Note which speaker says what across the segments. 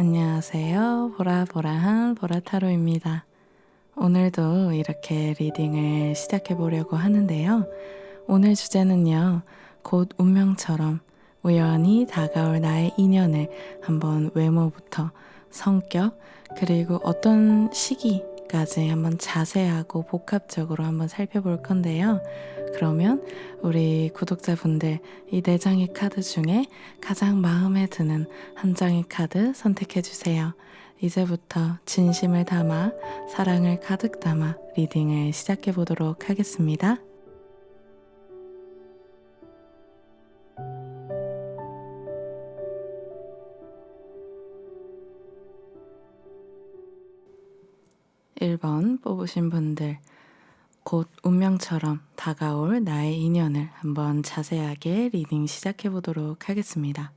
Speaker 1: 안녕하세요. 보라보라한 보라타로입니다. 오늘도 이렇게 리딩을 시작해 보려고 하는데요. 오늘 주제는요. 곧 운명처럼 우연히 다가올 나의 인연을 한번 외모부터 성격 그리고 어떤 시기까지 한번 자세하고 복합적으로 한번 살펴볼 건데요. 그러면 우리 구독자분들 이 4장의 카드 중에 가장 마음에 드는 한 장의 카드 선택해 주세요. 이제부터 진심을 담아 사랑을 가득 담아 리딩을 시작해 보도록 하겠습니다. (1번) 뽑으신 분들 곧 운명처럼 다가올 나의 인연을 한번 자세하게 리딩 시작해 보도록 하겠습니다.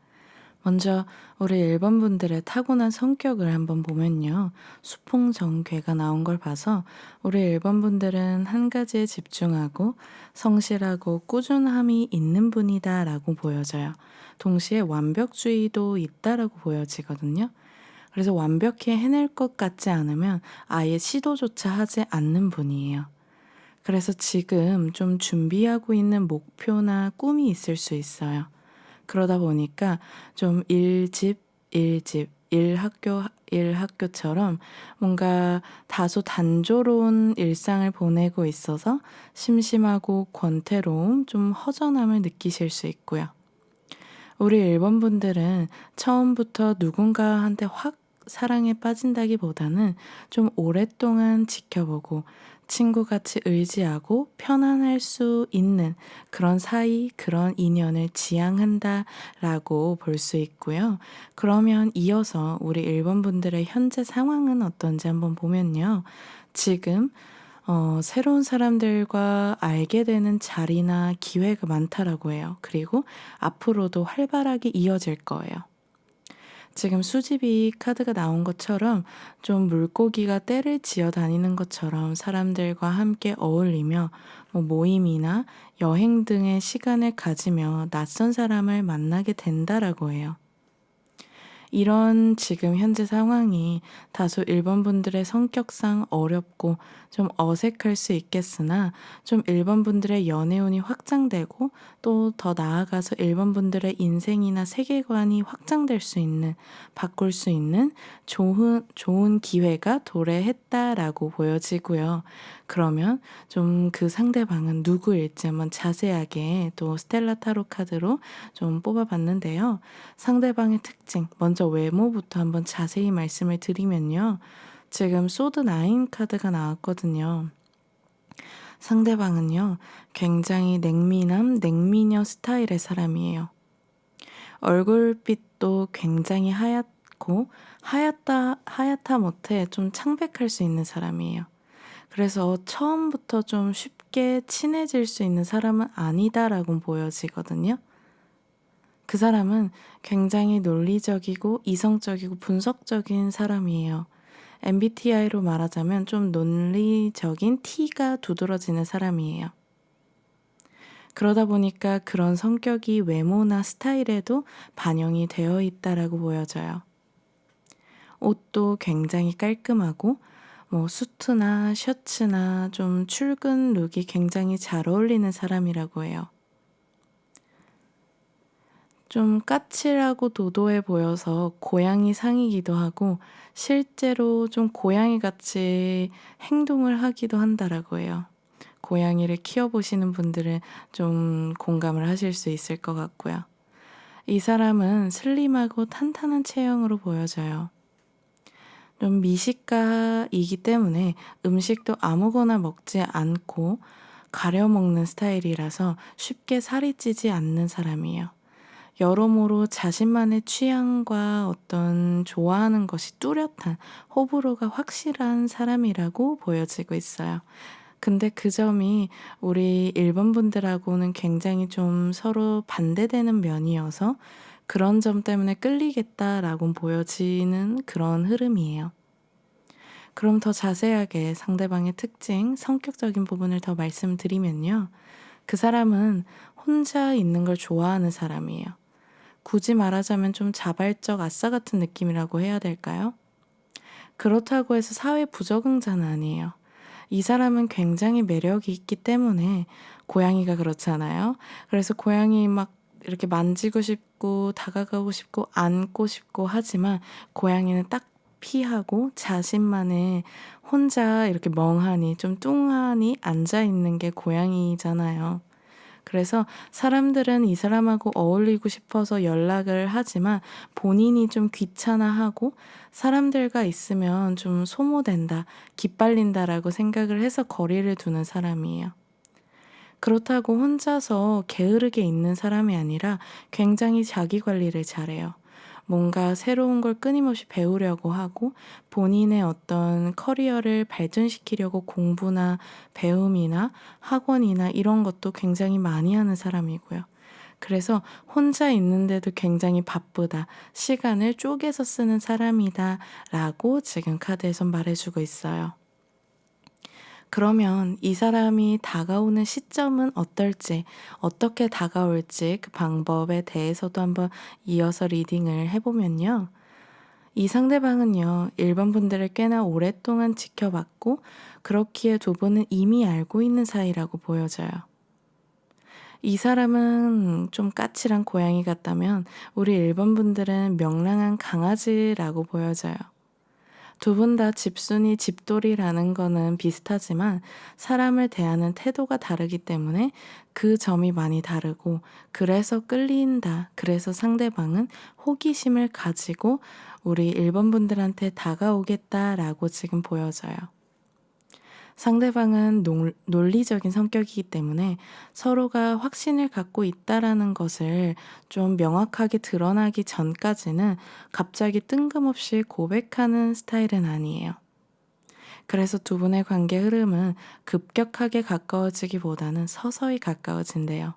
Speaker 1: 먼저 우리 1번 분들의 타고난 성격을 한번 보면요. 수풍정괴가 나온 걸 봐서 우리 1번 분들은 한 가지에 집중하고 성실하고 꾸준함이 있는 분이다 라고 보여져요. 동시에 완벽주의도 있다라고 보여지거든요. 그래서 완벽히 해낼 것 같지 않으면 아예 시도조차 하지 않는 분이에요. 그래서 지금 좀 준비하고 있는 목표나 꿈이 있을 수 있어요. 그러다 보니까 좀 일집, 일학교처럼 뭔가 다소 단조로운 일상을 보내고 있어서 심심하고 권태로움, 좀 허전함을 느끼실 수 있고요. 우리 1번 분들은 처음부터 누군가한테 확 사랑에 빠진다기보다는 좀 오랫동안 지켜보고 친구같이 의지하고 편안할 수 있는 그런 사이, 그런 인연을 지향한다라고 볼 수 있고요. 그러면 이어서 우리 1번 분들의 현재 상황은 어떤지 한번 보면요. 지금 새로운 사람들과 알게 되는 자리나 기회가 많다라고 해요. 그리고 앞으로도 활발하게 이어질 거예요. 지금 수집이 카드가 나온 것처럼 좀 물고기가 떼를 지어 다니는 것처럼 사람들과 함께 어울리며 모임이나 여행 등의 시간을 가지며 낯선 사람을 만나게 된다라고 해요. 이런 지금 현재 상황이 다소 1번 분들의 성격상 어렵고 좀 어색할 수 있겠으나 좀 1번 분들의 연애운이 확장되고 또 더 나아가서 1번 분들의 인생이나 세계관이 확장될 수 있는, 바꿀 수 있는 좋은 기회가 도래했다라고 보여지고요. 그러면 좀 그 상대방은 누구일지 한번 자세하게 또 스텔라 타로 카드로 좀 뽑아봤는데요. 상대방의 특징, 먼저 외모부터 한번 자세히 말씀을 드리면요. 지금 소드 9 카드가 나왔거든요. 상대방은요, 굉장히 냉미녀 스타일의 사람이에요. 얼굴빛도 굉장히 하얗고, 하얗다 못해 좀 창백할 수 있는 사람이에요. 그래서 처음부터 좀 쉽게 친해질 수 있는 사람은 아니다라고 보여지거든요. 그 사람은 굉장히 논리적이고 이성적이고 분석적인 사람이에요. MBTI로 말하자면 좀 논리적인 T가 두드러지는 사람이에요. 그러다 보니까 그런 성격이 외모나 스타일에도 반영이 되어 있다라고 보여져요. 옷도 굉장히 깔끔하고 수트나 셔츠나 좀 출근 룩이 굉장히 잘 어울리는 사람이라고 해요. 좀 까칠하고 도도해 보여서 고양이 상이기도 하고 실제로 좀 고양이같이 행동을 하기도 한다라고 해요. 고양이를 키워보시는 분들은 좀 공감을 하실 수 있을 것 같고요. 이 사람은 슬림하고 탄탄한 체형으로 보여져요. 좀 미식가이기 때문에 음식도 아무거나 먹지 않고 가려 먹는 스타일이라서 쉽게 살이 찌지 않는 사람이에요. 여러모로 자신만의 취향과 어떤 좋아하는 것이 뚜렷한 호불호가 확실한 사람이라고 보여지고 있어요. 근데 그 점이 우리 1번 분들하고는 굉장히 좀 서로 반대되는 면이어서 그런 점 때문에 끌리겠다라고 보여지는 그런 흐름이에요. 그럼 더 자세하게 상대방의 특징, 성격적인 부분을 더 말씀드리면요. 그 사람은 혼자 있는 걸 좋아하는 사람이에요. 굳이 말하자면 좀 자발적 아싸 같은 느낌이라고 해야 될까요? 그렇다고 해서 사회 부적응자는 아니에요. 이 사람은 굉장히 매력이 있기 때문에 고양이가 그렇잖아요. 그래서 고양이 막 이렇게 만지고 싶고 다가가고 싶고 안고 싶고 하지만 고양이는 딱 피하고 자신만의 혼자 이렇게 멍하니 좀 뚱하니 앉아 있는 게 고양이잖아요. 그래서 사람들은 이 사람하고 어울리고 싶어서 연락을 하지만 본인이 좀 귀찮아하고 사람들과 있으면 좀 소모된다, 기빨린다라고 생각을 해서 거리를 두는 사람이에요. 그렇다고 혼자서 게으르게 있는 사람이 아니라 굉장히 자기 관리를 잘해요. 뭔가 새로운 걸 끊임없이 배우려고 하고 본인의 어떤 커리어를 발전시키려고 공부나 배움이나 학원이나 이런 것도 굉장히 많이 하는 사람이고요. 그래서 혼자 있는데도 굉장히 바쁘다, 시간을 쪼개서 쓰는 사람이다 라고 지금 카드에선 말해주고 있어요. 그러면 이 사람이 다가오는 시점은 어떨지, 어떻게 다가올지 그 방법에 대해서도 한번 이어서 리딩을 해보면요. 이 상대방은요, 일반 분들을 꽤나 오랫동안 지켜봤고, 그렇기에 두 분은 이미 알고 있는 사이라고 보여져요. 이 사람은 좀 까칠한 고양이 같다면, 우리 일반 분들은 명랑한 강아지라고 보여져요. 두 분 다 집순이 집돌이라는 거는 비슷하지만 사람을 대하는 태도가 다르기 때문에 그 점이 많이 다르고 그래서 끌린다. 그래서 상대방은 호기심을 가지고 우리 1번 분들한테 다가오겠다라고 지금 보여져요. 상대방은 논리적인 성격이기 때문에 서로가 확신을 갖고 있다라는 것을 좀 명확하게 드러나기 전까지는 갑자기 뜬금없이 고백하는 스타일은 아니에요. 그래서 두 분의 관계 흐름은 급격하게 가까워지기보다는 서서히 가까워진대요.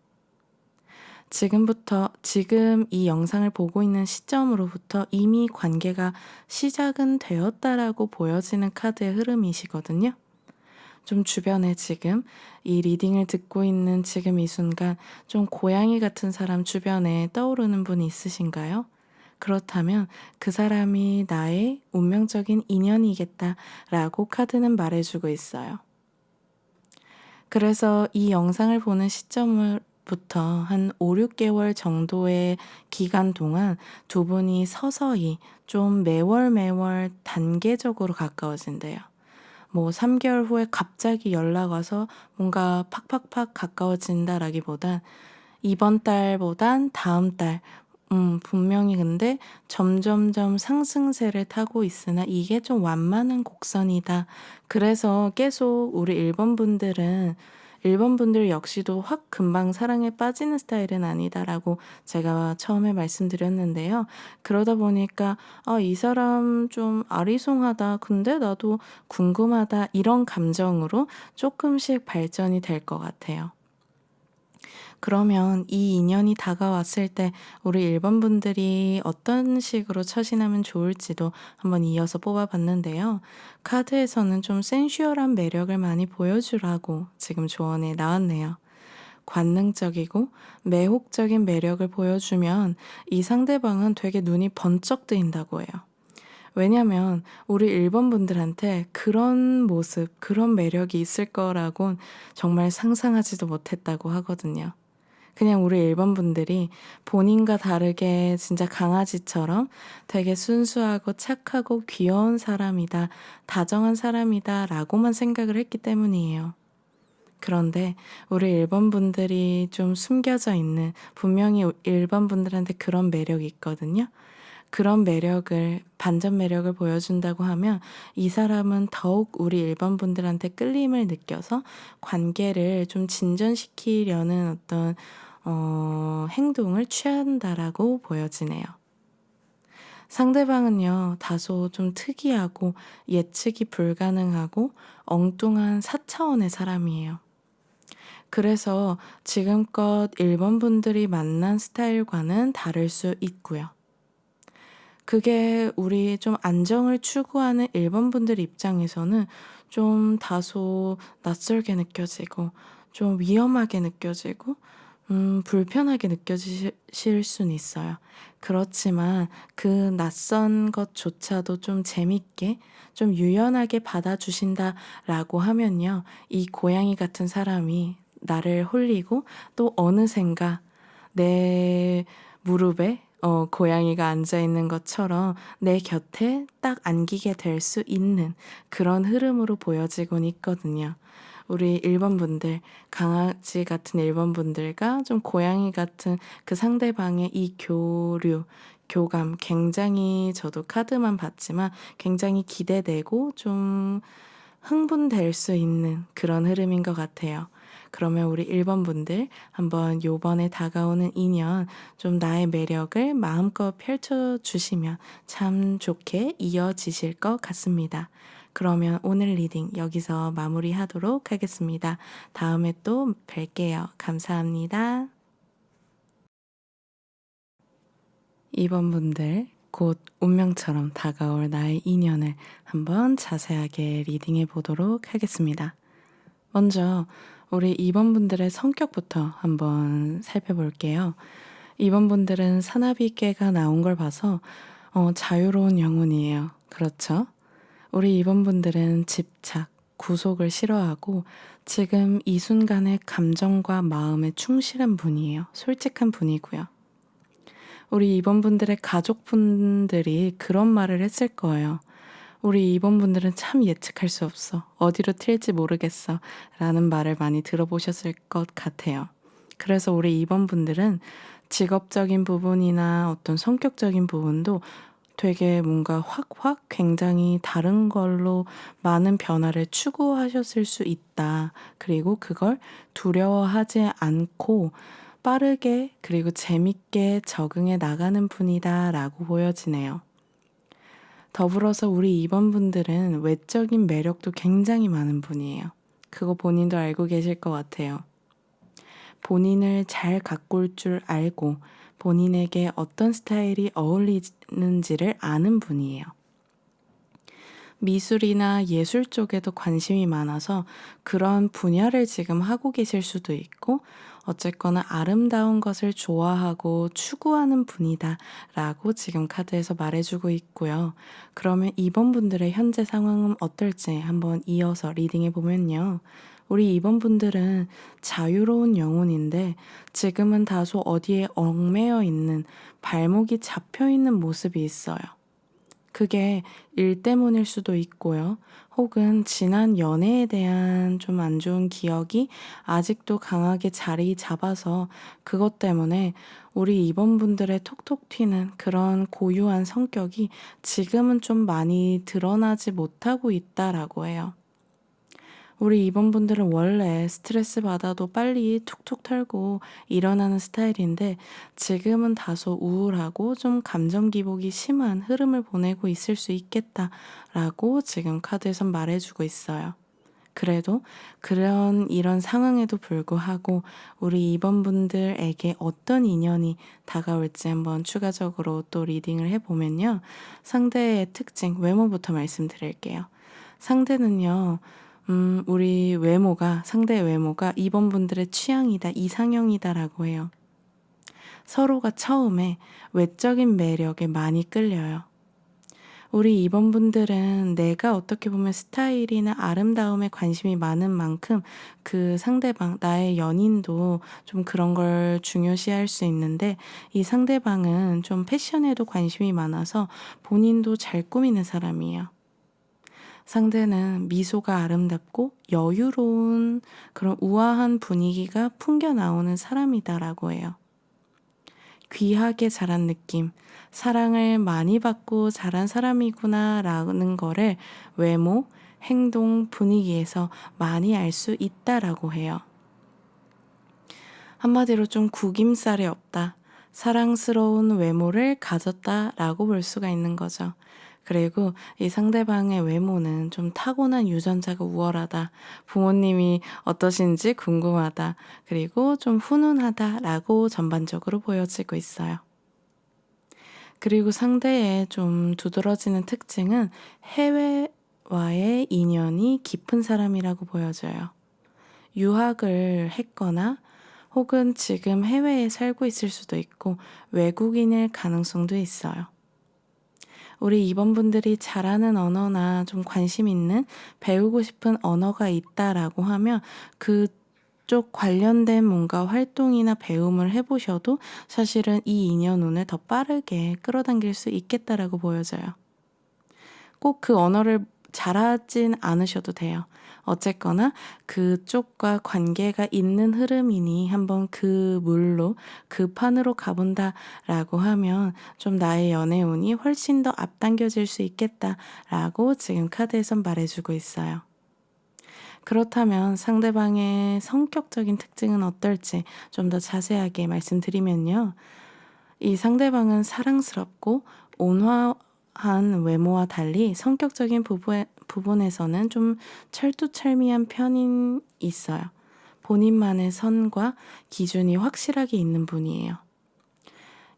Speaker 1: 지금 이 영상을 보고 있는 시점으로부터 이미 관계가 시작은 되었다라고 보여지는 카드의 흐름이시거든요. 좀 주변에 지금 이 리딩을 듣고 있는 지금 이 순간 좀 고양이 같은 사람 주변에 떠오르는 분이 있으신가요? 그렇다면 그 사람이 나의 운명적인 인연이겠다라고 카드는 말해주고 있어요. 그래서 이 영상을 보는 시점부터 한 5, 6개월 정도의 기간 동안 두 분이 서서히 좀 매월 단계적으로 가까워진대요. 뭐 3개월 후에 갑자기 연락 와서 뭔가 팍팍팍 가까워진다라기보단 이번 달보단 다음 달, 분명히 근데 점점점 상승세를 타고 있으나 이게 좀 완만한 곡선이다. 그래서 계속 우리 1번 분들 역시도 확 금방 사랑에 빠지는 스타일은 아니다라고 제가 처음에 말씀드렸는데요. 그러다 보니까 이 사람 좀 아리송하다. 근데 나도 궁금하다. 이런 감정으로 조금씩 발전이 될 것 같아요. 그러면 이 인연이 다가왔을 때 우리 1번 분들이 어떤 식으로 처신하면 좋을지도 한번 이어서 뽑아봤는데요. 카드에서는 좀 센슈얼한 매력을 많이 보여주라고 지금 조언에 나왔네요. 관능적이고 매혹적인 매력을 보여주면 이 상대방은 되게 눈이 번쩍 뜨인다고 해요. 왜냐면 우리 1번 분들한테 그런 모습, 그런 매력이 있을 거라곤 정말 상상하지도 못했다고 하거든요. 그냥 우리 1번 분들이 본인과 다르게 진짜 강아지처럼 되게 순수하고 착하고 귀여운 사람이다, 다정한 사람이다 라고만 생각을 했기 때문이에요. 그런데 우리 1번 분들이 좀 숨겨져 있는, 분명히 1번 분들한테 그런 매력이 있거든요. 그런 매력을, 반전 매력을 보여준다고 하면 이 사람은 더욱 우리 1번 분들한테 끌림을 느껴서 관계를 좀 진전시키려는 어떤 행동을 취한다라고 보여지네요. 상대방은요, 다소 좀 특이하고 예측이 불가능하고 엉뚱한 4차원의 사람이에요. 그래서 지금껏 1번 분들이 만난 스타일과는 다를 수 있고요. 그게 우리 좀 안정을 추구하는 1번 분들 입장에서는 좀 다소 낯설게 느껴지고 좀 위험하게 느껴지고 불편하게 느껴지실 수는 있어요. 그렇지만 그 낯선 것조차도 좀 재밌게 좀 유연하게 받아주신다라고 하면요. 이 고양이 같은 사람이 나를 홀리고 또 어느샌가 내 무릎에 고양이가 앉아 있는 것처럼 내 곁에 딱 안기게 될 수 있는 그런 흐름으로 보여지곤 있거든요. 우리 일본 분들, 강아지 같은 일본 분들과 좀 고양이 같은 그 상대방의 이 교류, 교감 굉장히 저도 카드만 봤지만 굉장히 기대되고 좀 흥분될 수 있는 그런 흐름인 것 같아요. 그러면 우리 1번 분들 한번 요번에 다가오는 인연 좀 나의 매력을 마음껏 펼쳐주시면 참 좋게 이어지실 것 같습니다. 그러면 오늘 리딩 여기서 마무리하도록 하겠습니다. 다음에 또 뵐게요. 감사합니다. 2번 분들 곧 운명처럼 다가올 나의 인연을 한번 자세하게 리딩해 보도록 하겠습니다. 먼저 우리 2번 분들의 성격부터 한번 살펴볼게요. 2번 분들은 사나비께가 나온 걸 봐서 자유로운 영혼이에요. 그렇죠? 우리 2번 분들은 집착, 구속을 싫어하고 지금 이 순간의 감정과 마음에 충실한 분이에요. 솔직한 분이고요. 우리 2번 분들의 가족분들이 그런 말을 했을 거예요. 우리 2번 분들은 참 예측할 수 없어. 어디로 튈지 모르겠어. 라는 말을 많이 들어보셨을 것 같아요. 그래서 우리 2번 분들은 직업적인 부분이나 어떤 성격적인 부분도 되게 뭔가 확 굉장히 다른 걸로 많은 변화를 추구하셨을 수 있다. 그리고 그걸 두려워하지 않고 빠르게 그리고 재밌게 적응해 나가는 분이다라고 보여지네요. 더불어서 우리 2번 분들은 외적인 매력도 굉장히 많은 분이에요. 그거 본인도 알고 계실 것 같아요. 본인을 잘 가꿀 줄 알고 본인에게 어떤 스타일이 어울리는지를 아는 분이에요. 미술이나 예술 쪽에도 관심이 많아서 그런 분야를 지금 하고 계실 수도 있고 어쨌거나 아름다운 것을 좋아하고 추구하는 분이다 라고 지금 카드에서 말해주고 있고요. 그러면 이번 분들의 현재 상황은 어떨지 한번 이어서 리딩해 보면요. 우리 이번 분들은 자유로운 영혼인데 지금은 다소 어디에 얽매여 있는 발목이 잡혀 있는 모습이 있어요. 그게 일 때문일 수도 있고요. 혹은 지난 연애에 대한 좀 안 좋은 기억이 아직도 강하게 자리 잡아서 그것 때문에 우리 이번 분들의 톡톡 튀는 그런 고유한 성격이 지금은 좀 많이 드러나지 못하고 있다라고 해요. 우리 이번 분들은 원래 스트레스 받아도 빨리 툭툭 털고 일어나는 스타일인데 지금은 다소 우울하고 좀 감정 기복이 심한 흐름을 보내고 있을 수 있겠다라고 지금 카드에선 말해주고 있어요. 그래도 이런 상황에도 불구하고 우리 이번 분들에게 어떤 인연이 다가올지 한번 추가적으로 또 리딩을 해보면요. 상대의 특징, 외모부터 말씀드릴게요. 상대는요. 우리 상대의 외모가 이번 분들의 취향이다, 이상형이다라고 해요. 서로가 처음에 외적인 매력에 많이 끌려요. 우리 이번 분들은 내가 어떻게 보면 스타일이나 아름다움에 관심이 많은 만큼 그 상대방, 나의 연인도 좀 그런 걸 중요시할 수 있는데 이 상대방은 좀 패션에도 관심이 많아서 본인도 잘 꾸미는 사람이에요. 상대는 미소가 아름답고 여유로운 그런 우아한 분위기가 풍겨 나오는 사람이다라고 해요. 귀하게 자란 느낌, 사랑을 많이 받고 자란 사람이구나라는 거를 외모, 행동, 분위기에서 많이 알 수 있다라고 해요. 한마디로 좀 구김살이 없다. 사랑스러운 외모를 가졌다라고 볼 수가 있는 거죠. 그리고 이 상대방의 외모는 좀 타고난 유전자가 우월하다. 부모님이 어떠신지 궁금하다. 그리고 좀 훈훈하다라고 전반적으로 보여지고 있어요. 그리고 상대의 좀 두드러지는 특징은 해외와의 인연이 깊은 사람이라고 보여져요. 유학을 했거나 혹은 지금 해외에 살고 있을 수도 있고 외국인일 가능성도 있어요. 우리 이번분들이 잘하는 언어나 좀 관심 있는 배우고 싶은 언어가 있다라고 하면 그쪽 관련된 뭔가 활동이나 배움을 해보셔도 사실은 이 인연운을 더 빠르게 끌어당길 수 있겠다라고 보여져요. 꼭 그 언어를 잘하진 않으셔도 돼요. 어쨌거나 그쪽과 관계가 있는 흐름이니 한번 그 물로 그 판으로 가본다라고 하면 좀 나의 연애운이 훨씬 더 앞당겨질 수 있겠다라고 지금 카드에선 말해주고 있어요. 그렇다면 상대방의 성격적인 특징은 어떨지 좀 더 자세하게 말씀드리면요. 이 상대방은 사랑스럽고 온화한 외모와 달리 성격적인 부분에서는 좀 철두철미한 편이 있어요. 본인만의 선과 기준이 확실하게 있는 분이에요.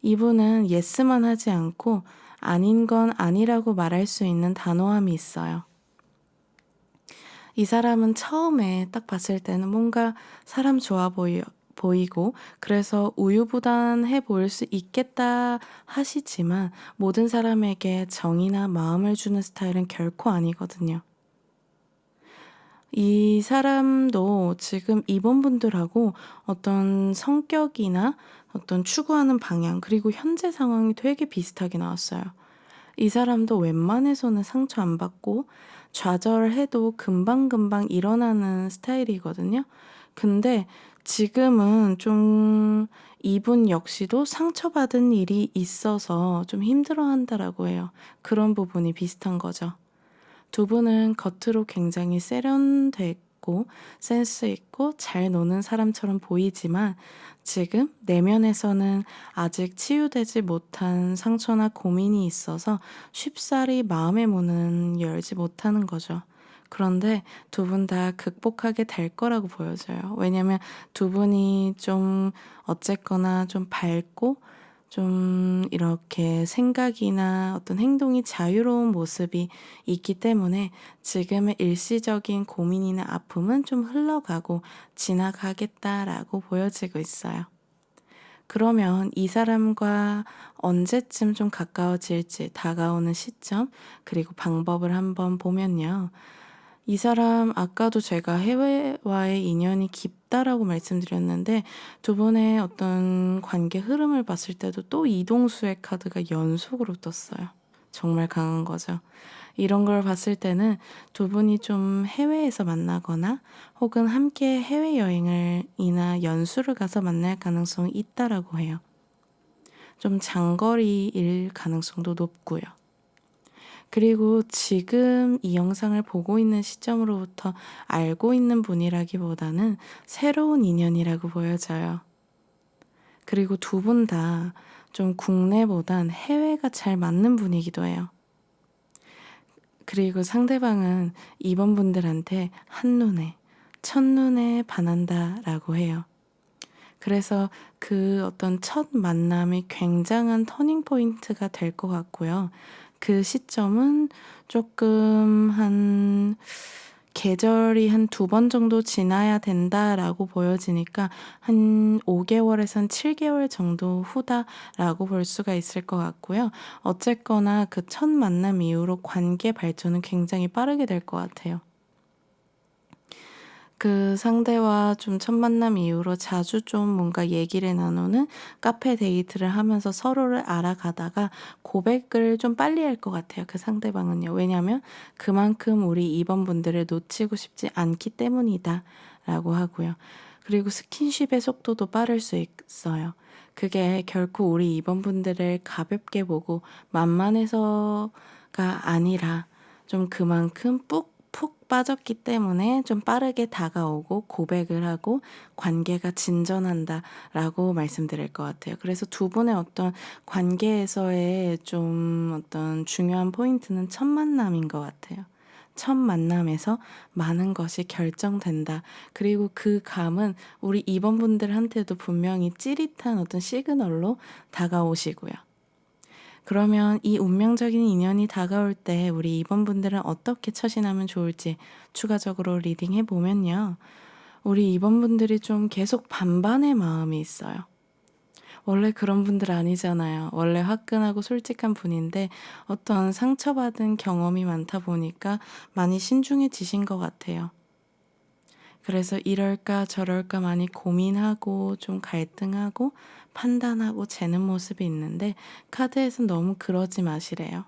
Speaker 1: 이분은 예스만 하지 않고 아닌 건 아니라고 말할 수 있는 단호함이 있어요. 이 사람은 처음에 딱 봤을 때는 뭔가 사람 좋아 보이고 그래서 우유부단해 보일 수 있겠다 하시지만 모든 사람에게 정이나 마음을 주는 스타일은 결코 아니거든요. 이 사람도 지금 이번분들하고 어떤 성격이나 어떤 추구하는 방향 그리고 현재 상황이 되게 비슷하게 나왔어요. 이 사람도 웬만해서는 상처 안 받고 좌절해도 금방금방 일어나는 스타일이거든요. 근데 지금은 좀 이분 역시도 상처받은 일이 있어서 좀 힘들어한다라고 해요. 그런 부분이 비슷한 거죠. 두 분은 겉으로 굉장히 세련됐고 센스 있고 잘 노는 사람처럼 보이지만 지금 내면에서는 아직 치유되지 못한 상처나 고민이 있어서 쉽사리 마음의 문은 열지 못하는 거죠. 그런데 두 분 다 극복하게 될 거라고 보여져요. 왜냐면 두 분이 좀 어쨌거나 좀 밝고 좀 이렇게 생각이나 어떤 행동이 자유로운 모습이 있기 때문에 지금의 일시적인 고민이나 아픔은 좀 흘러가고 지나가겠다라고 보여지고 있어요. 그러면 이 사람과 언제쯤 좀 가까워질지 다가오는 시점, 그리고 방법을 한번 보면요. 이 사람 아까도 제가 해외와의 인연이 깊다라고 말씀드렸는데 두 분의 어떤 관계 흐름을 봤을 때도 또 이동수의 카드가 연속으로 떴어요. 정말 강한 거죠. 이런 걸 봤을 때는 두 분이 좀 해외에서 만나거나 혹은 함께 해외여행이나 연수를 가서 만날 가능성이 있다라고 해요. 좀 장거리일 가능성도 높고요. 그리고 지금 이 영상을 보고 있는 시점으로부터 알고 있는 분이라기보다는 새로운 인연이라고 보여져요. 그리고 두 분 다 좀 국내보단 해외가 잘 맞는 분이기도 해요. 그리고 상대방은 이번 분들한테 한눈에, 첫눈에 반한다라고 해요. 그래서 그 어떤 첫 만남이 굉장한 터닝 포인트가 될 것 같고요. 그 시점은 조금 계절이 한 2번 정도 지나야 된다라고 보여지니까 한 5개월에서 한 7개월 정도 후다라고 볼 수가 있을 것 같고요. 어쨌거나 그 첫 만남 이후로 관계 발전은 굉장히 빠르게 될 것 같아요. 그 상대와 좀 첫 만남 이후로 자주 좀 뭔가 얘기를 나누는 카페 데이트를 하면서 서로를 알아가다가 고백을 좀 빨리 할 것 같아요. 그 상대방은요. 왜냐면 그만큼 우리 이번 분들을 놓치고 싶지 않기 때문이다 라고 하고요. 그리고 스킨십의 속도도 빠를 수 있어요. 그게 결코 우리 이번 분들을 가볍게 보고 만만해서가 아니라 좀 그만큼 푹 빠졌기 때문에 좀 빠르게 다가오고 고백을 하고 관계가 진전한다라고 말씀드릴 것 같아요. 그래서 두 분의 어떤 관계에서의 좀 어떤 중요한 포인트는 첫 만남인 것 같아요. 첫 만남에서 많은 것이 결정된다. 그리고 그 감은 우리 이번 분들한테도 분명히 찌릿한 어떤 시그널로 다가오시고요. 그러면 이 운명적인 인연이 다가올 때 우리 이번 분들은 어떻게 처신하면 좋을지 추가적으로 리딩해 보면요. 우리 2번 분들이 좀 계속 반반의 마음이 있어요. 원래 그런 분들 아니잖아요. 원래 화끈하고 솔직한 분인데 어떤 상처받은 경험이 많다 보니까 많이 신중해지신 것 같아요. 그래서 이럴까 저럴까 많이 고민하고 좀 갈등하고 판단하고 재는 모습이 있는데 카드에선 너무 그러지 마시래요.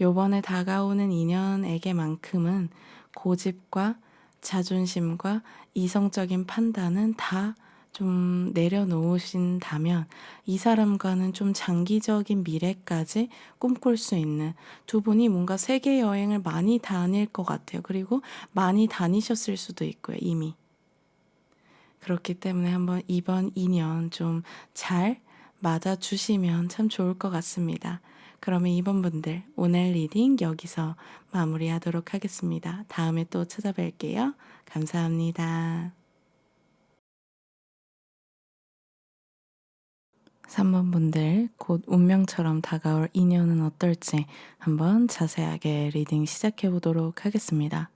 Speaker 1: 요번에 다가오는 인연에게만큼은 고집과 자존심과 이성적인 판단은 다 좀 내려놓으신다면 이 사람과는 좀 장기적인 미래까지 꿈꿀 수 있는 두 분이 뭔가 세계 여행을 많이 다닐 것 같아요. 그리고 많이 다니셨을 수도 있고요, 이미. 그렇기 때문에 한번 이번 인연 좀 잘 맞아주시면 참 좋을 것 같습니다. 그러면 2번 분들 오늘 리딩 여기서 마무리하도록 하겠습니다. 다음에 또 찾아뵐게요. 감사합니다. 3번 분들 곧 운명처럼 다가올 인연은 어떨지 한번 자세하게 리딩 시작해 보도록 하겠습니다.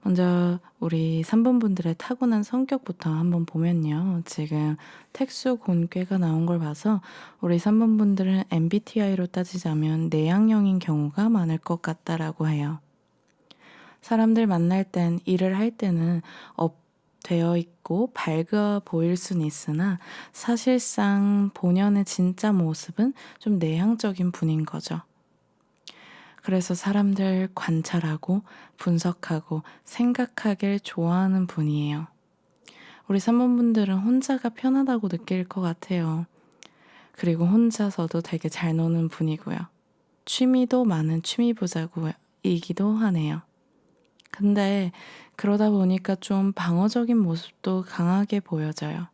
Speaker 1: 먼저 우리 3번 분들의 타고난 성격부터 한번 보면요. 지금 특수곤괴가 나온 걸 봐서 우리 3번 분들은 MBTI로 따지자면 내향형인 경우가 많을 것 같다라고 해요. 사람들 만날 땐, 일을 할 때는 업 되어 있고 밝아 보일 수는 있으나 사실상 본연의 진짜 모습은 좀 내향적인 분인 거죠. 그래서 사람들 관찰하고 분석하고 생각하길 좋아하는 분이에요. 우리 3번 분들은 혼자가 편하다고 느낄 것 같아요. 그리고 혼자서도 되게 잘 노는 분이고요. 취미도 많은 취미부자이기도 하네요. 근데 그러다 보니까 좀 방어적인 모습도 강하게 보여져요.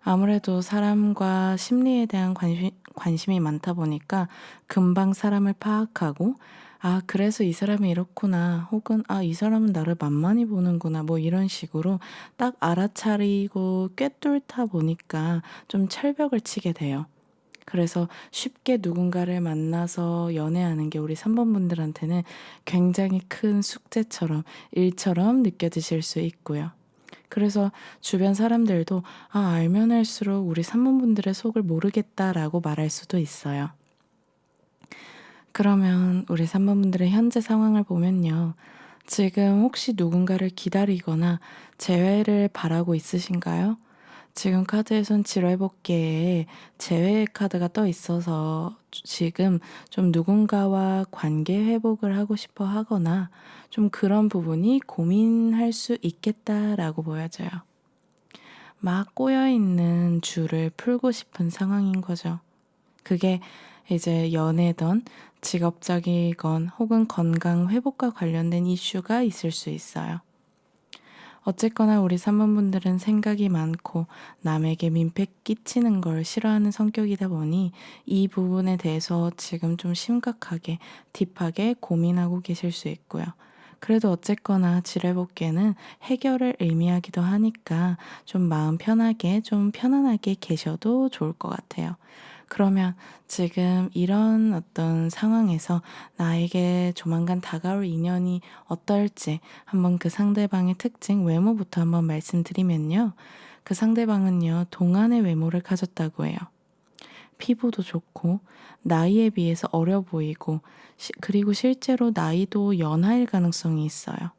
Speaker 1: 아무래도 사람과 심리에 대한 관심이 많다 보니까 금방 사람을 파악하고 아, 그래서 이 사람이 이렇구나. 혹은 아, 이 사람은 나를 만만히 보는구나. 뭐 이런 식으로 딱 알아차리고 꿰뚫다 보니까 좀 철벽을 치게 돼요. 그래서 쉽게 누군가를 만나서 연애하는 게 우리 3번 분들한테는 굉장히 큰 숙제처럼 일처럼 느껴지실 수 있고요. 그래서 주변 사람들도 아, 알면 할수록 우리 3번 분들의 속을 모르겠다라고 말할 수도 있어요. 그러면 우리 3번 분들의 현재 상황을 보면요. 지금 혹시 누군가를 기다리거나 재회를 바라고 있으신가요? 지금 카드에선 지뢰복개에 재회 카드가 떠 있어서 지금 좀 누군가와 관계 회복을 하고 싶어 하거나 좀 그런 부분이 고민할 수 있겠다라고 보여져요. 막 꼬여있는 줄을 풀고 싶은 상황인 거죠. 그게 이제 연애든 직업적이건 혹은 건강 회복과 관련된 이슈가 있을 수 있어요. 어쨌거나 우리 3번 분들은 생각이 많고 남에게 민폐 끼치는 걸 싫어하는 성격이다 보니 이 부분에 대해서 지금 좀 심각하게 딥하게 고민하고 계실 수 있고요. 그래도 어쨌거나 지뢰복귀는 해결을 의미하기도 하니까 좀 마음 편하게 좀 편안하게 계셔도 좋을 것 같아요. 그러면 지금 이런 어떤 상황에서 나에게 조만간 다가올 인연이 어떨지 한번 그 상대방의 특징, 외모부터 한번 말씀드리면요. 그 상대방은요, 동안의 외모를 가졌다고 해요. 피부도 좋고, 나이에 비해서 어려 보이고, 그리고 실제로 나이도 연하일 가능성이 있어요.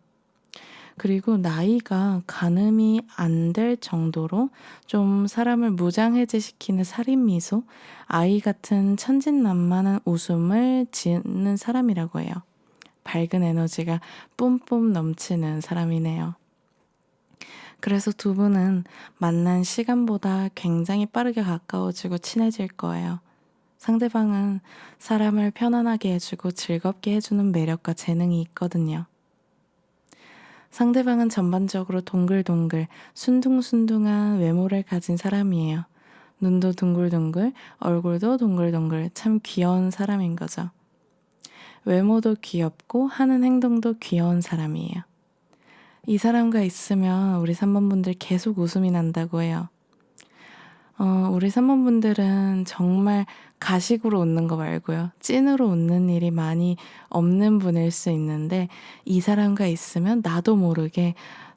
Speaker 1: 그리고 나이가 가늠이 안 될 정도로 좀 사람을 무장해제시키는 살인 미소, 아이 같은 천진난만한 웃음을 짓는 사람이라고 해요. 밝은 에너지가 뿜뿜 넘치는 사람이네요. 그래서 두 분은 만난 시간보다 굉장히 빠르게 가까워지고 친해질 거예요. 상대방은 사람을 편안하게 해주고 즐겁게 해주는 매력과 재능이 있거든요. 상대방은 전반적으로 동글동글 순둥순둥한 외모를 가진 사람이에요. 눈도 둥글둥글, 얼굴도 동글동글 참 귀여운 사람인 거죠. 외모도 귀엽고 하는 행동도 귀여운 사람이에요. 이 사람과 있으면 우리 3번 분들 계속 웃음이 난다고 해요. 우리 3번 분들은 정말 가식으로 웃는 거 말고요. 찐으로 웃는 일이 많이 없는 분일 수 있는데 이 사람과 있으면 나도 모르게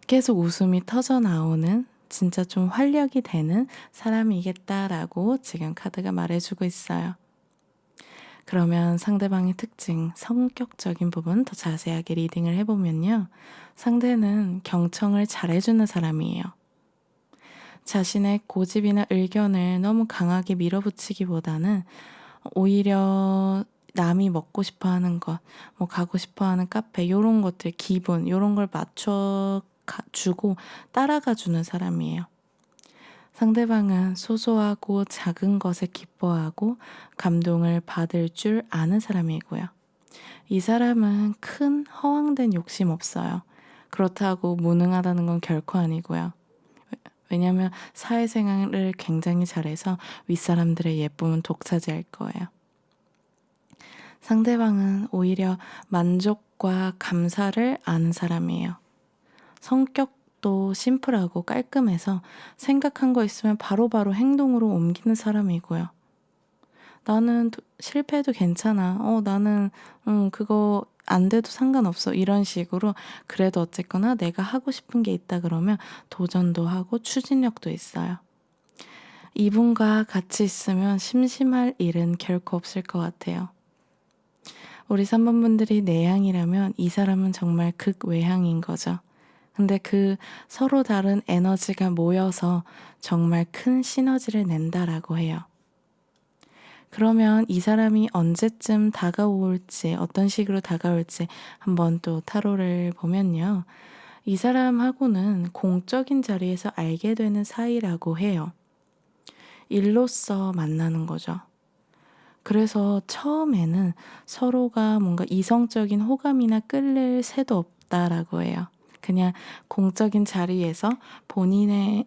Speaker 1: 계속 웃음이 터져 나오는 진짜 좀 활력이 되는 사람이겠다라고 지금 카드가 말해주고 있어요. 그러면 상대방의 특징, 성격적인 부분 더 자세하게 리딩을 해보면요. 상대는 경청을 잘해주는 사람이에요. 자신의 고집이나 의견을 너무 강하게 밀어붙이기보다는 오히려 남이 먹고 싶어 하는 것, 뭐 가고 싶어 하는 카페, 요런 것들, 기분, 요런 걸 주고 따라가 주는 사람이에요. 상대방은 소소하고 작은 것에 기뻐하고 감동을 받을 줄 아는 사람이고요. 이 사람은 큰 허황된 욕심 없어요. 그렇다고 무능하다는 건 결코 아니고요. 왜냐하면 사회생활을 굉장히 잘해서 윗사람들의 예쁨은 독차지할 거예요. 상대방은 오히려 만족과 감사를 아는 사람이에요. 성격도 심플하고 깔끔해서 생각한 거 있으면 바로바로 행동으로 옮기는 사람이고요. 나는 실패해도 괜찮아. 나는 그거 안 돼도 상관없어. 이런 식으로 그래도 어쨌거나 내가 하고 싶은 게 있다 그러면 도전도 하고 추진력도 있어요. 이분과 같이 있으면 심심할 일은 결코 없을 것 같아요. 우리 3번 분들이 내향이라면 이 사람은 정말 극외향인 거죠. 근데 그 서로 다른 에너지가 모여서 정말 큰 시너지를 낸다라고 해요. 그러면 이 사람이 언제쯤 다가올지, 어떤 식으로 다가올지 한번 또 타로를 보면요. 이 사람하고는 공적인 자리에서 알게 되는 사이라고 해요. 일로서 만나는 거죠. 그래서 처음에는 서로가 뭔가 이성적인 호감이나 끌릴 새도 없다라고 해요. 그냥 공적인 자리에서 본인의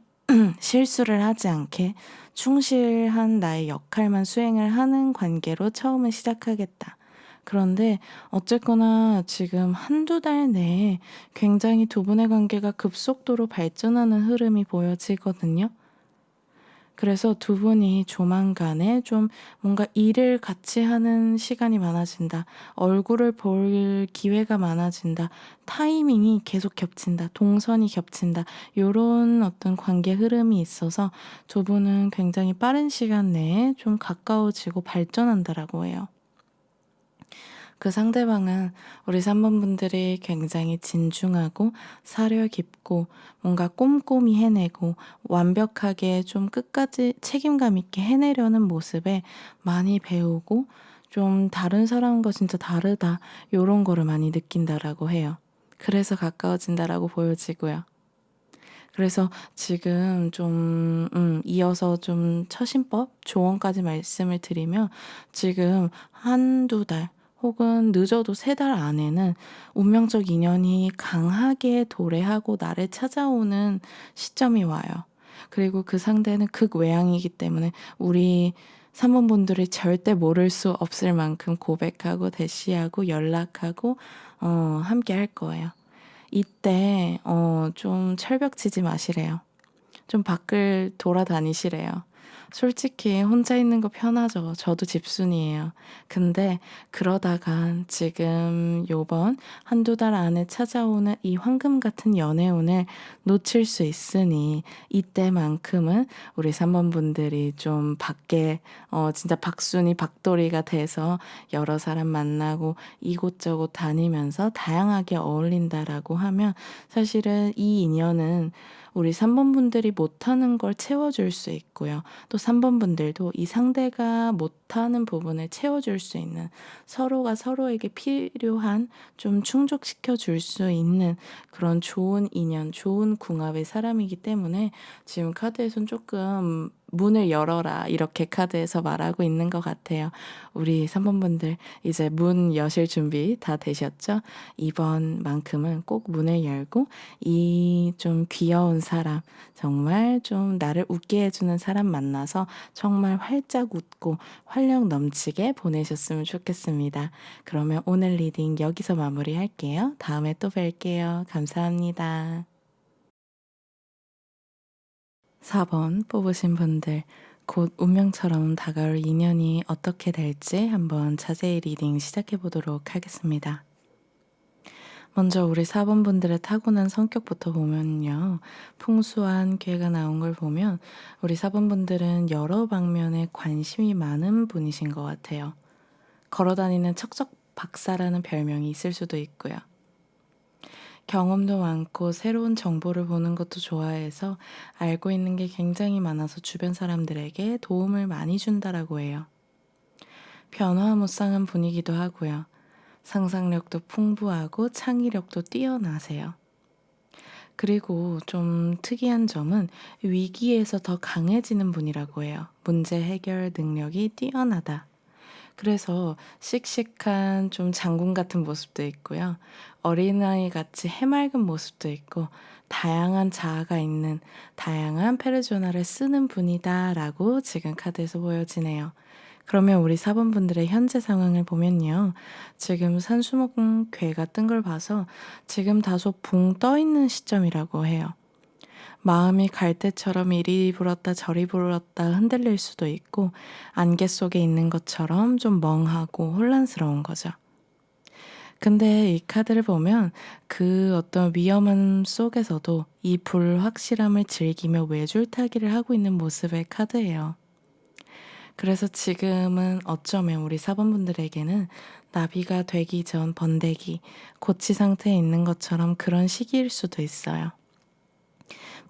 Speaker 1: 실수를 하지 않게 충실한 나의 역할만 수행을 하는 관계로 처음은 시작하겠다. 그런데 어쨌거나 지금 한두 달 내에 굉장히 두 분의 관계가 급속도로 발전하는 흐름이 보여지거든요. 그래서 두 분이 조만간에 좀 뭔가 일을 같이 하는 시간이 많아진다. 얼굴을 볼 기회가 많아진다. 타이밍이 계속 겹친다. 동선이 겹친다. 요런 어떤 관계 흐름이 있어서 두 분은 굉장히 빠른 시간 내에 좀 가까워지고 발전한다라고 해요. 그 상대방은 우리 3번 분들이 굉장히 진중하고 사려 깊고 뭔가 꼼꼼히 해내고 완벽하게 좀 끝까지 책임감 있게 해내려는 모습에 많이 배우고 좀 다른 사람과 진짜 다르다 요런 거를 많이 느낀다라고 해요. 그래서 가까워진다라고 보여지고요. 그래서 지금 좀 이어서 좀 처신법 조언까지 말씀을 드리면 지금 한두 달 혹은 늦어도 3달 안에는 운명적 인연이 강하게 도래하고 나를 찾아오는 시점이 와요. 그리고 그 상대는 극외향이기 때문에 우리 3번 분들이 절대 모를 수 없을 만큼 고백하고 대시하고 연락하고 함께 할 거예요. 이때 좀 철벽 치지 마시래요. 좀 밖을 돌아다니시래요. 솔직히 혼자 있는 거 편하죠. 저도 집순이에요. 근데 그러다간 지금 요번 한두 달 안에 찾아오는 이 황금 같은 연애운을 놓칠 수 있으니 이때만큼은 우리 3번 분들이 좀 밖에 진짜 박순이 박돌이가 돼서 여러 사람 만나고 이곳저곳 다니면서 다양하게 어울린다라고 하면 사실은 이 인연은 우리 3번 분들이 못하는 걸 채워줄 수 있고요. 또 3번 분들도 이 상대가 못하는 부분을 채워줄 수 있는 서로가 서로에게 필요한 좀 충족시켜 줄 수 있는 그런 좋은 인연, 좋은 궁합의 사람이기 때문에 지금 카드에선 조금 문을 열어라 이렇게 카드에서 말하고 있는 것 같아요. 우리 3번 분들 이제 문 여실 준비 다 되셨죠? 이번만큼은 꼭 문을 열고 이 좀 귀여운 사람, 정말 좀 나를 웃게 해주는 사람 만나서 정말 활짝 웃고 활력 넘치게 보내셨으면 좋겠습니다. 그러면 오늘 리딩 여기서 마무리할게요. 다음에 또 뵐게요. 감사합니다. 4번 뽑으신 분들, 곧 운명처럼 다가올 인연이 어떻게 될지 한번 자세히 리딩 시작해 보도록 하겠습니다. 먼저 우리 4번분들의 타고난 성격부터 보면요. 풍수한 꾀가 나온 걸 보면 우리 4번분들은 여러 방면에 관심이 많은 분이신 것 같아요. 걸어다니는 척척 박사라는 별명이 있을 수도 있고요. 경험도 많고 새로운 정보를 보는 것도 좋아해서 알고 있는 게 굉장히 많아서 주변 사람들에게 도움을 많이 준다라고 해요. 변화무쌍한 분이기도 하고요. 상상력도 풍부하고 창의력도 뛰어나세요. 그리고 좀 특이한 점은 위기에서 더 강해지는 분이라고 해요. 문제 해결 능력이 뛰어나다. 그래서 씩씩한 좀 장군 같은 모습도 있고요. 어린아이 같이 해맑은 모습도 있고 다양한 자아가 있는 다양한 페르소나를 쓰는 분이다라고 지금 카드에서 보여지네요. 그러면 우리 4번분들의 현재 상황을 보면요. 지금 산수목괴가 뜬 걸 봐서 지금 다소 붕 떠 있는 시점이라고 해요. 마음이 갈대처럼 이리 불었다 저리 불었다 흔들릴 수도 있고 안개 속에 있는 것처럼 좀 멍하고 혼란스러운 거죠. 근데 이 카드를 보면 그 어떤 위험함 속에서도 이 불확실함을 즐기며 외줄타기를 하고 있는 모습의 카드예요. 그래서 지금은 어쩌면 우리 4번분들에게는 나비가 되기 전 번데기, 고치 상태에 있는 것처럼 그런 시기일 수도 있어요.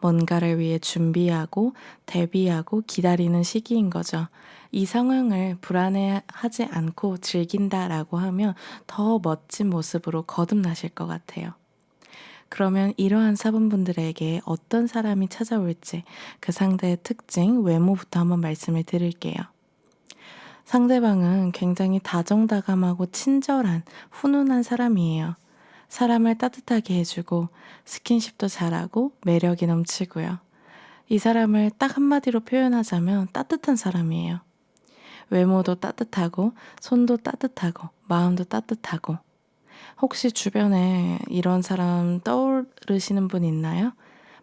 Speaker 1: 뭔가를 위해 준비하고 대비하고 기다리는 시기인 거죠. 이 상황을 불안해하지 않고 즐긴다라고 하면 더 멋진 모습으로 거듭나실 것 같아요. 그러면 이러한 4번분들에게 어떤 사람이 찾아올지 그 상대의 특징, 외모부터 한번 말씀을 드릴게요. 상대방은 굉장히 다정다감하고 친절한, 훈훈한 사람이에요. 사람을 따뜻하게 해주고 스킨십도 잘하고 매력이 넘치고요. 이 사람을 딱 한마디로 표현하자면 따뜻한 사람이에요. 외모도 따뜻하고 손도 따뜻하고 마음도 따뜻하고 혹시 주변에 이런 사람 떠오르시는 분 있나요?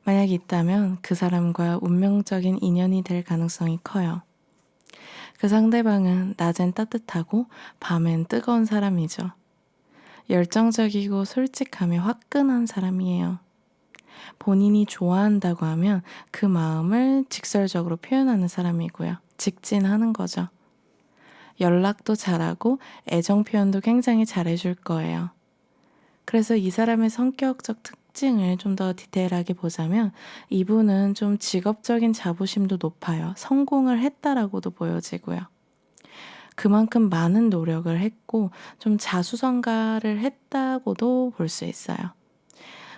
Speaker 1: 만약 있다면 그 사람과 운명적인 인연이 될 가능성이 커요. 그 상대방은 낮엔 따뜻하고 밤엔 뜨거운 사람이죠. 열정적이고 솔직하며 화끈한 사람이에요. 본인이 좋아한다고 하면 그 마음을 직설적으로 표현하는 사람이고요. 직진하는 거죠. 연락도 잘하고 애정 표현도 굉장히 잘해줄 거예요. 그래서 이 사람의 성격적 특징을 좀 더 디테일하게 보자면 이분은 좀 직업적인 자부심도 높아요. 성공을 했다라고도 보여지고요. 그만큼 많은 노력을 했고 좀 자수성가를 했다고도 볼 수 있어요.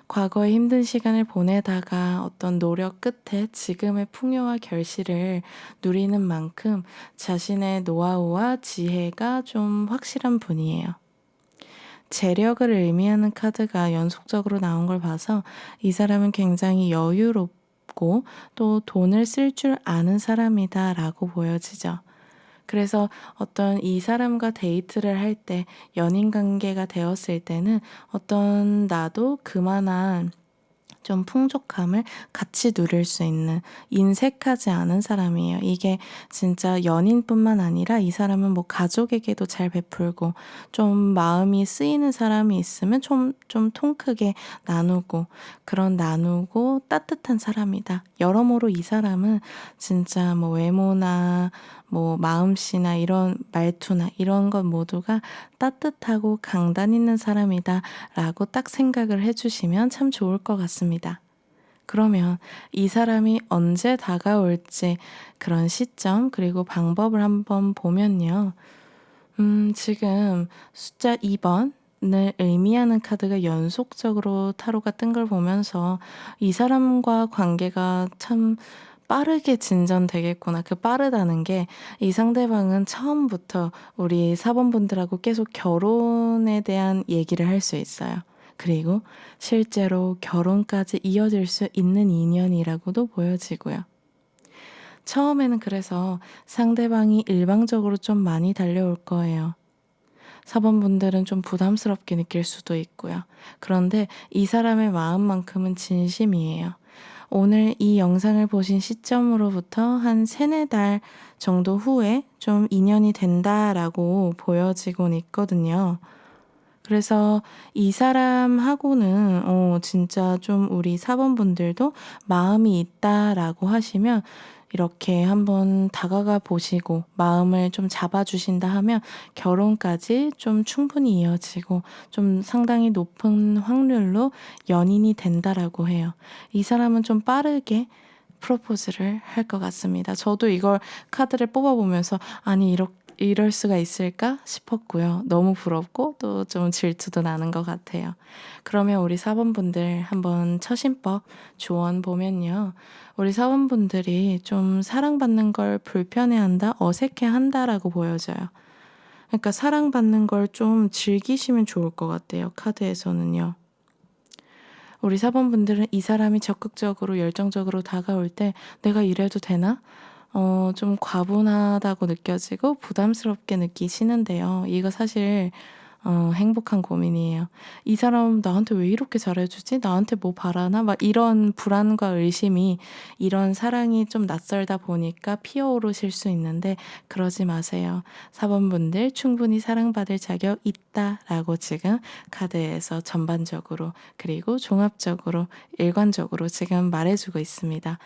Speaker 1: 과거에 힘든 시간을 보내다가 어떤 노력 끝에 지금의 풍요와 결실을 누리는 만큼 자신의 노하우와 지혜가 좀 확실한 분이에요. 재력을 의미하는 카드가 연속적으로 나온 걸 봐서 이 사람은 굉장히 여유롭고 또 돈을 쓸 줄 아는 사람이다라고 보여지죠. 그래서 어떤 이 사람과 데이트를 할 때 연인 관계가 되었을 때는 어떤 나도 그만한 좀 풍족함을 같이 누릴 수 있는 인색하지 않은 사람이에요. 이게 진짜 연인뿐만 아니라 이 사람은 뭐 가족에게도 잘 베풀고 좀 마음이 쓰이는 사람이 있으면 좀 통 크게 나누고 그런 나누고 따뜻한 사람이다. 여러모로 이 사람은 진짜 뭐 외모나 뭐 마음씨나 이런 말투나 이런 것 모두가 따뜻하고 강단 있는 사람이다 라고 딱 생각을 해주시면 참 좋을 것 같습니다. 그러면 이 사람이 언제 다가올지 그런 시점 그리고 방법을 한번 보면요. 지금 숫자 2번을 의미하는 카드가 연속적으로 타로가 뜬 걸 보면서 이 사람과 관계가 참 빠르게 진전되겠구나. 그 빠르다는 게 이 상대방은 처음부터 우리 4번분들하고 계속 결혼에 대한 얘기를 할 수 있어요. 그리고 실제로 결혼까지 이어질 수 있는 인연이라고도 보여지고요. 처음에는 그래서 상대방이 일방적으로 좀 많이 달려올 거예요. 4번분들은 좀 부담스럽게 느낄 수도 있고요. 그런데 이 사람의 마음만큼은 진심이에요. 오늘 이 영상을 보신 시점으로부터 한 3-4달 정도 후에 좀 인연이 된다라고 보여지곤 있거든요. 그래서 이 사람하고는 진짜 좀 우리 사번분들도 마음이 있다라고 하시면 이렇게 한번 다가가 보시고 마음을 좀 잡아주신다 하면 결혼까지 좀 충분히 이어지고 좀 상당히 높은 확률로 연인이 된다라고 해요. 이 사람은 좀 빠르게 프로포즈를 할 것 같습니다. 저도 이걸 카드를 뽑아보면서 아니 이럴 수가 있을까 싶었고요. 너무 부럽고 또 좀 질투도 나는 것 같아요. 그러면 우리 사원분들 한번 처신법 조언 보면요. 우리 사원분들이 좀 사랑받는 걸 불편해한다, 어색해한다라고 보여져요. 그러니까 사랑받는 걸 좀 즐기시면 좋을 것 같아요. 카드에서는요. 우리 사번분들은 이 사람이 적극적으로 열정적으로 다가올 때 내가 이래도 되나? 좀 과분하다고 느껴지고 부담스럽게 느끼시는데요. 이거 사실 행복한 고민이에요. '이 사람 나한테 왜 이렇게 잘해주지? 나한테 뭐 바라나?' 막 이런 불안과 의심이 이런 사랑이 좀 낯설다 보니까 피어오르실 수 있는데 그러지 마세요. 사번분들 충분히 사랑받을 자격 있다라고 지금 카드에서 전반적으로 그리고 종합적으로 일관적으로 지금 말해주고 있습니다.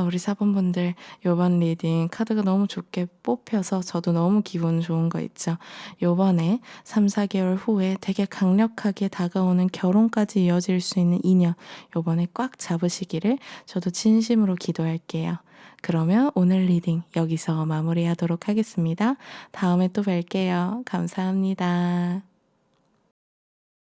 Speaker 1: 우리 사번분들 요번 리딩 카드가 너무 좋게 뽑혀서 저도 너무 기분 좋은 거 있죠. 요번에 3-4개월 후에 되게 강력하게 다가오는 결혼까지 이어질 수 있는 인연 요번에 꽉 잡으시기를 저도 진심으로 기도할게요. 그러면 오늘 리딩 여기서 마무리하도록 하겠습니다. 다음에 또 뵐게요. 감사합니다.